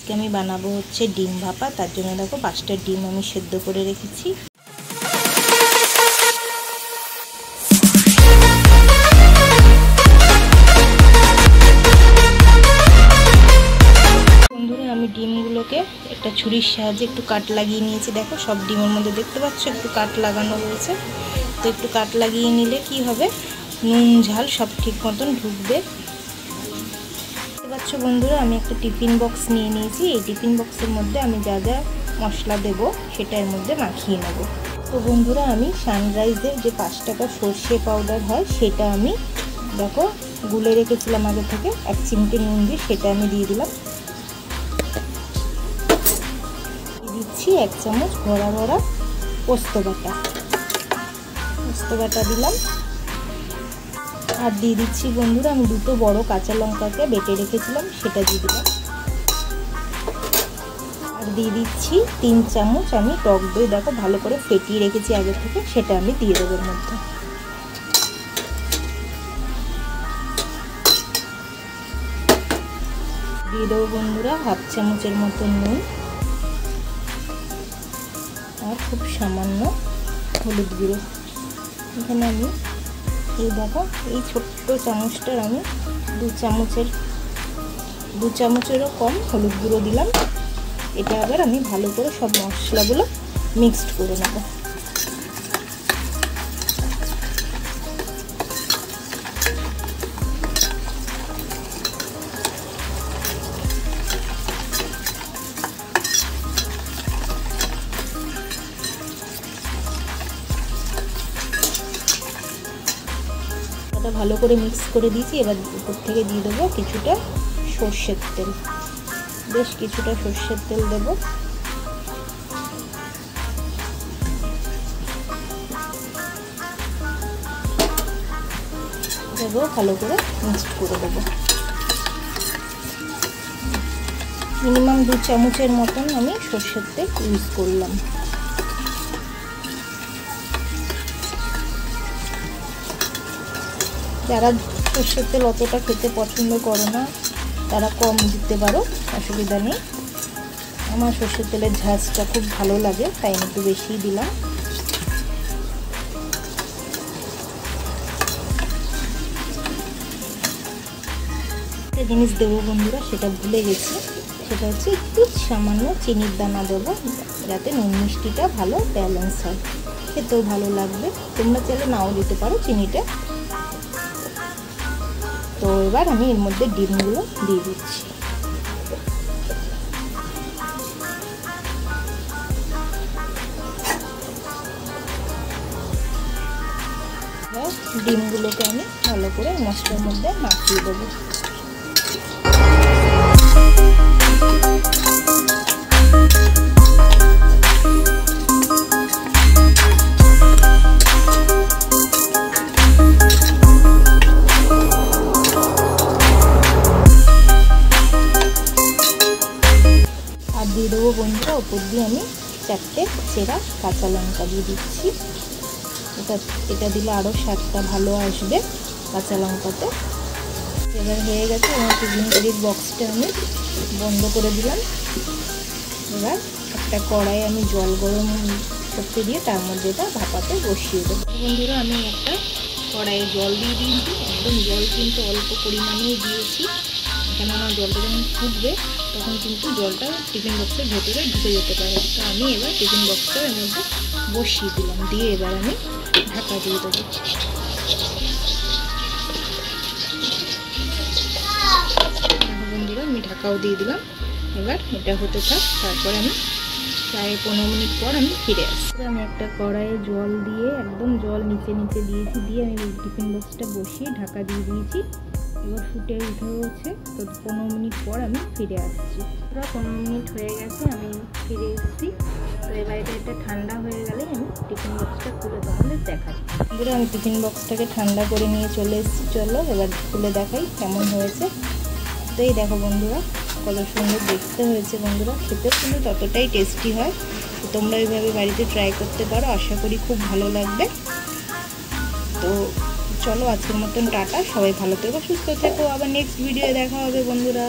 আজকে আমি বানাবো হচ্ছে ডিম ভাপা। তার জন্য দেখো 5টা ডিম আমি সেদ্ধ করে রেখেছি। বন্ধুরা আমি ডিমগুলোকে একটা ছুরির সাহায্যে একটু কাট লাগিয়ে নিয়েছি। দেখো সব ডিমের মধ্যে দেখতে পাচ্ছ একটু কাট লাগানো রয়েছে। তো একটু কাট লাগিয়ে নিলে কি হবে, নুন ঝাল সব ঠিক মতন ঢুকবে। দেখতে পাচ্ছ বন্ধুরা আমি একটা টিফিন বক্স নিয়ে নিয়েছি। এই টিফিন বক্সের মধ্যে আমি যা যা মশলা দেব সেটা এর মধ্যে মাখিয়ে নেব। তো বন্ধুরা আমি সানরাইজের যে 5 টাকা সর্ষে পাউডার হয় সেটা আমি দেখো গুলে রেখেছিলাম আগে থেকে, 1 চিমটে নুন দিয়ে সেটা আমি দিয়ে দিলাম। দিচ্ছি 1 চামচ ভরা ভরা পোস্ত বাটা দিলাম। আর দিয়ে দিচ্ছি বন্ধুরা আমি 2টো বড় কাঁচা লঙ্কাকে বেটে রেখেছিলাম সেটা দিয়ে দিলাম। আর দিয়ে দিচ্ছি 3 চামচ আমি টক দই, দেখো ভালো করে ফেটিয়ে রেখেছি আগে থেকে, সেটা আমি দিয়ে দেবো এর মধ্যে। দিয়ে দেবো বন্ধুরা 1/2 চামচের মতো নুন আর খুব সামান্য হলুদ গুঁড়ো। এখানে আমি এই দেখো এই ছোট্ট চামচটার আমি 2 চামচেরও কম হলুদ গুঁড়ো দিলাম। এটা আবার আমি ভালো করে সব মশলাগুলো মিক্সড করে নেব। ভালো করে মিক্স করে দিয়েছি। এবার উপর থেকে দিয়ে দেবো কিছুটা সর্ষের তেল, বেশ কিছুটা সর্ষের তেল দেব। ভালো করে মিক্স করে দেবো। মিনিমাম 2 চামচের মতন আমি সর্ষের তেল ইউজ করলাম। যারা সর্ষের তেল অতটা খেতে পছন্দ করো না তারা কম দিতে পারো, অসুবিধা নেই। আমার সর্ষের তেলের ঝাঁজটা খুব ভালো লাগে তাই আমি একটু বেশিই দিলাম। একটা জিনিস দেবো বন্ধুরা সেটা ভুলে গেছি, সেটা হচ্ছে একটু সামান্য চিনির দানা দেবো যাতে নুন মিষ্টিটা ভালো ব্যালেন্স হয়, খেতেও ভালো লাগবে। তোমরা চাইলে নাও দিতে পারো চিনিটা। তো এবার আমি এর মধ্যে ডিমগুলো দিয়ে দিচ্ছি। ডিমগুলোকে আমি ভালো করে মশলার মধ্যে মাখিয়ে দেবো। দিয়ে দেবো বন্ধুরা উপর দিয়ে আমি 4টে চেরা কাঁচা লঙ্কা দিয়ে দিচ্ছি। এটা দিলে আরও স্বাদটা ভালো আসবে কাঁচা লঙ্কাতে। এবার হয়ে গেছে। আমার টিফিন ক্যারির বক্সটা আমি বন্ধ করে দিলাম। এবার একটা কড়াই আমি জল গরম করতে দিয়ে তার মধ্যে এটা ভাপাতে বসিয়ে দেবো। বন্ধুরা আমি একটা কড়াইয়ে জল দিয়ে দিয়েছি, একদম জল কিন্তু অল্প পরিমাণেই দিয়েছি, কেননা জলটা যখন ফুটবে তখন কিন্তু জলটা টিফিন বক্সের ভেতরে ঢুকে যেতে পারে। তো আমি এবার টিফিন বক্সটা এর মধ্যে বসিয়ে দিলাম, দিয়ে এবার আমি ঢাকা দিয়ে দেবো। বন্ধুরা আমি ঢাকাও দিয়ে দিলাম। এবার এটা হতে থাক, তারপর আমি প্রায় 15 মিনিট পর আমি ফিরে আসছি। আমি একটা কড়াইয়ে জল দিয়ে একদম জল নিচে দিয়েছি, দিয়ে আমি টিফিন বক্সটা বসিয়ে ঢাকা দিয়ে দিয়েছি। এবার ফুটে উঠেছে। তো 15 মিনিট পর আমি ফিরে আসছি। পুরো 15 মিনিট হয়ে গেছে, আমি ফিরে এসেছি। তো এবার এটা ঠান্ডা হয়ে গেলেই আমি টিফিন বক্সটা খুলে তোমাদের দেখাচ্ছি। বন্ধুরা আমি টিফিন বক্সটাকে ঠান্ডা করে নিয়ে চলে এসেছি। চলো এবার খুলে দেখাই কেমন হয়েছে। তো এই দেখো বন্ধুরা কত সুন্দর দেখতে হয়েছে। বন্ধুরা খেতেও কিন্তু ততটাই টেস্টি হয়। তো তোমরা এইভাবে বাড়িতে ট্রাই করতে পারো, আশা করি খুব ভালো লাগবে। তো চলো আজকের মতন টাটা, সবাই ভালো থেকো, সুস্থ থেকো, আবার নেক্সট ভিডিও দেখা হবে বন্ধুরা।